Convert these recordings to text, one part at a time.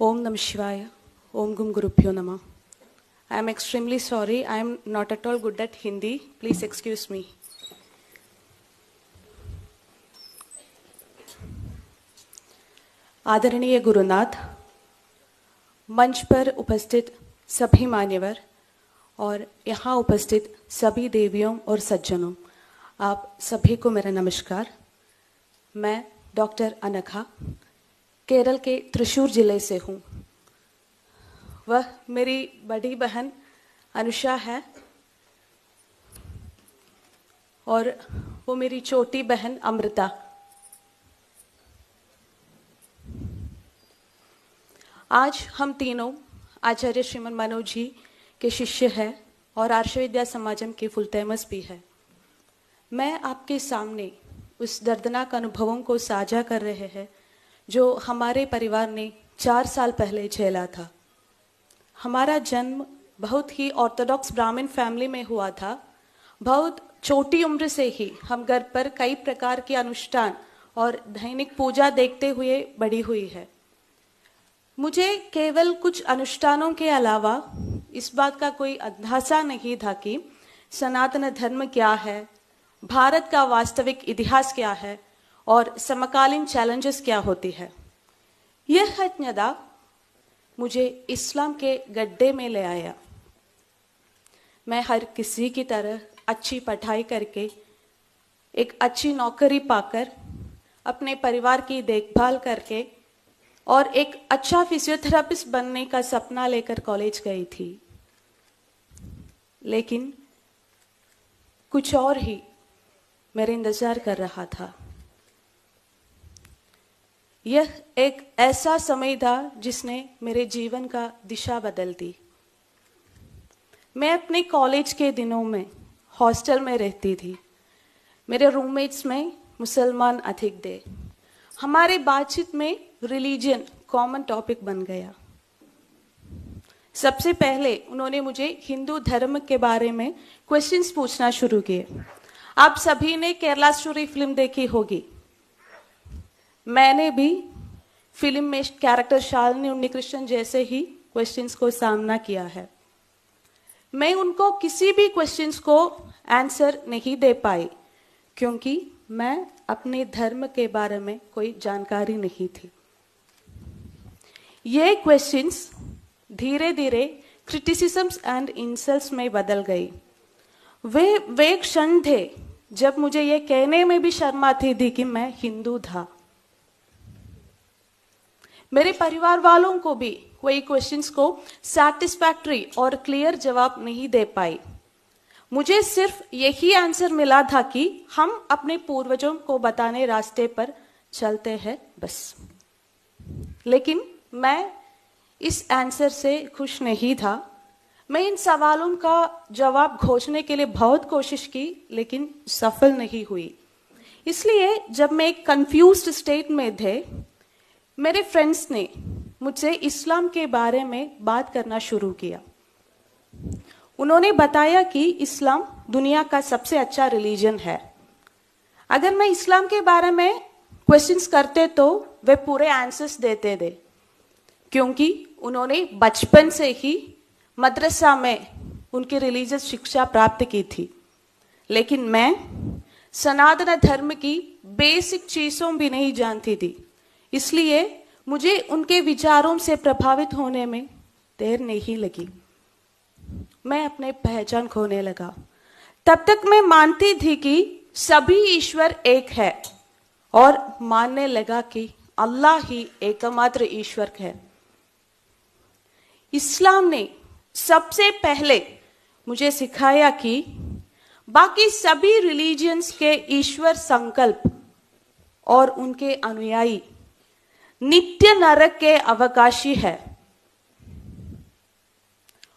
Om Namah Shivaya. Om Gum Gurubhyo Namah. I am extremely sorry. I am not at all good at Hindi. Please excuse me. आदरणीय गुरुनाथ, मंच पर उपस्थित सभी मान्यवर और यहाँ उपस्थित सभी देवियों और सज्जनों, आप सभी को मेरा नमस्कार। मैं डॉक्टर अनघा केरल के त्रिशूर जिले से हूँ। वह मेरी बड़ी बहन अनुषा है और वो मेरी छोटी बहन अमृता। आज हम तीनों आचार्य श्रीमन मनोज जी के शिष्य हैं और आर्ष विद्या समाजम के फुल टाइमर्स भी है। मैं आपके सामने उस दर्दनाक अनुभवों को साझा कर रहे हैं जो हमारे परिवार ने 4 साल पहले झेला था। हमारा जन्म बहुत ही ऑर्थोडॉक्स ब्राह्मण फैमिली में हुआ था। बहुत छोटी उम्र से ही हम घर पर कई प्रकार के अनुष्ठान और दैनिक पूजा देखते हुए बड़ी हुई है। मुझे केवल कुछ अनुष्ठानों के अलावा इस बात का कोई अंदाजा नहीं था कि सनातन धर्म क्या है, भारत का वास्तविक इतिहास क्या है और समकालीन चैलेंजेस क्या होती है। यह अज्ञाता मुझे इस्लाम के गड्ढे में ले आया। मैं हर किसी की तरह अच्छी पढ़ाई करके, एक अच्छी नौकरी पाकर, अपने परिवार की देखभाल करके और एक अच्छा फिजियोथेरेपिस्ट बनने का सपना लेकर कॉलेज गई थी। लेकिन कुछ और ही मेरे इंतजार कर रहा था। यह एक ऐसा समय था जिसने मेरे जीवन का दिशा बदल दी। मैं अपने कॉलेज के दिनों में हॉस्टल में रहती थी। मेरे रूममेट्स में मुसलमान अधिक थे। हमारे बातचीत में रिलीजन कॉमन टॉपिक बन गया। सबसे पहले उन्होंने मुझे हिंदू धर्म के बारे में क्वेश्चंस पूछना शुरू किए। आप सभी ने केरला स्टोरी फिल्म देखी होगी। मैंने भी फिल्म में कैरेक्टर शालिनी उन्नीकृष्णन जैसे ही क्वेश्चंस को सामना किया है। मैं उनको किसी भी क्वेश्चंस को आंसर नहीं दे पाई क्योंकि मैं अपने धर्म के बारे में कोई जानकारी नहीं थी। ये क्वेश्चंस धीरे धीरे क्रिटिसिज्म्स एंड इंसल्ट्स में बदल गई। वे क्षण थे जब मुझे ये कहने में भी शर्म आती थी कि मैं हिंदू था। मेरे परिवार वालों को भी कोई क्वेश्चंस को सैटिस्फैक्टरी और क्लियर जवाब नहीं दे पाई। मुझे सिर्फ यही आंसर मिला था कि हम अपने पूर्वजों को बताने रास्ते पर चलते हैं बस। लेकिन मैं इस आंसर से खुश नहीं था। मैं इन सवालों का जवाब खोजने के लिए बहुत कोशिश की लेकिन सफल नहीं हुई। इसलिए जब मैं एक कंफ्यूज्ड स्टेट में थे, मेरे फ्रेंड्स ने मुझसे इस्लाम के बारे में बात करना शुरू किया। उन्होंने बताया कि इस्लाम दुनिया का सबसे अच्छा रिलीजन है। अगर मैं इस्लाम के बारे में क्वेश्चंस करते तो वे पूरे आंसर्स देते थे क्योंकि उन्होंने बचपन से ही मदरसा में उनकी रिलीजियस शिक्षा प्राप्त की थी। लेकिन मैं सनातन धर्म की बेसिक चीजों भी नहीं जानती थी। इसलिए मुझे उनके विचारों से प्रभावित होने में देर नहीं लगी। मैं अपने पहचान खोने लगा। तब तक मैं मानती थी कि सभी ईश्वर एक है और मानने लगा कि अल्लाह ही एकमात्र ईश्वर है। इस्लाम ने सबसे पहले मुझे सिखाया कि बाकी सभी रिलीजियंस के ईश्वर संकल्प और उनके अनुयायी नित्य नरक के अवकाशी है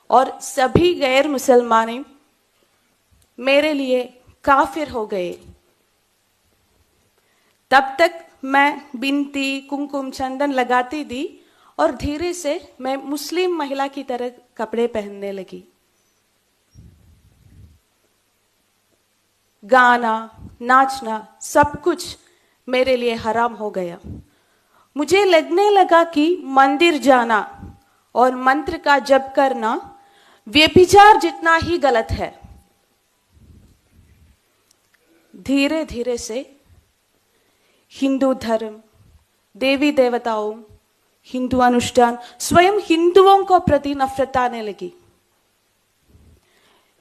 और सभी गैर मुसलमान मेरे लिए काफिर हो गए। तब तक मैं बिनती, कुमकुम, चंदन लगाती थी और धीरे से मैं मुस्लिम महिला की तरह कपड़े पहनने लगी। गाना, नाचना सब कुछ मेरे लिए हराम हो गया। मुझे लगने लगा कि मंदिर जाना और मंत्र का जप करना व्यभिचार जितना ही गलत है। धीरे धीरे से हिंदू धर्म, देवी देवताओं, हिंदू अनुष्ठान, स्वयं हिंदुओं को प्रति नफरत आने लगी।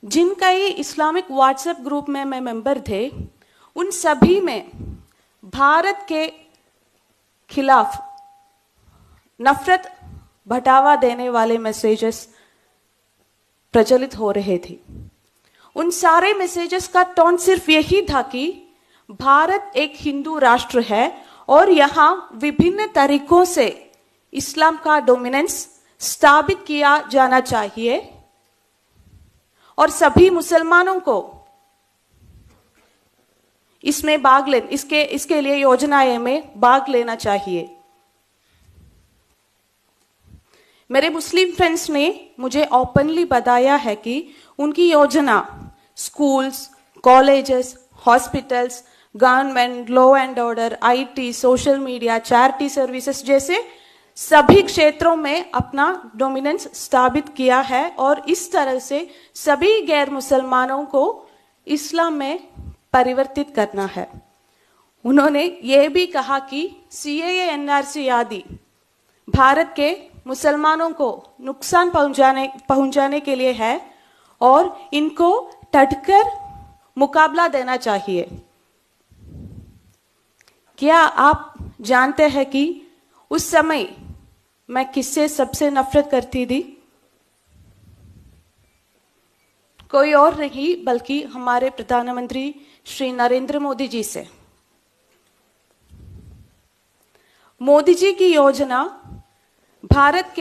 जिनका ये इस्लामिक व्हाट्सएप ग्रुप में मैं मेंबर थे, उन सभी में भारत के खिलाफ नफरत भड़कावा देने वाले मैसेजेस प्रचलित हो रहे थे। उन सारे मैसेजेस का टोन सिर्फ यही था कि भारत एक हिंदू राष्ट्र है और यहां विभिन्न तरीकों से इस्लाम का डोमिनेंस स्थापित किया जाना चाहिए और सभी मुसलमानों को इसमें इसके लिए योजनाएं में भाग लेना चाहिए। मेरे मुस्लिम फ्रेंड्स ने मुझे ओपनली बताया है कि उनकी योजना schools, colleges, hospitals, government, law and order, IT, social media, charity services जैसे सभी क्षेत्रों में अपना डोमिनेंस स्थापित किया है और इस तरह से सभी गैर मुसलमानों को इस्लाम में परिवर्तित करना है। उन्होंने ये भी कहा कि सीएए, एनआरसी आदि भारत के मुसलमानों को नुकसान पहुंचाने के लिए है और इनको डटकर मुकाबला देना चाहिए। क्या आप जानते हैं कि उस समय मैं किससे सबसे नफरत करती थी? कोई और नहीं बल्कि हमारे प्रधानमंत्री श्री नरेंद्र मोदी जी से। मोदी जी की योजना भारत के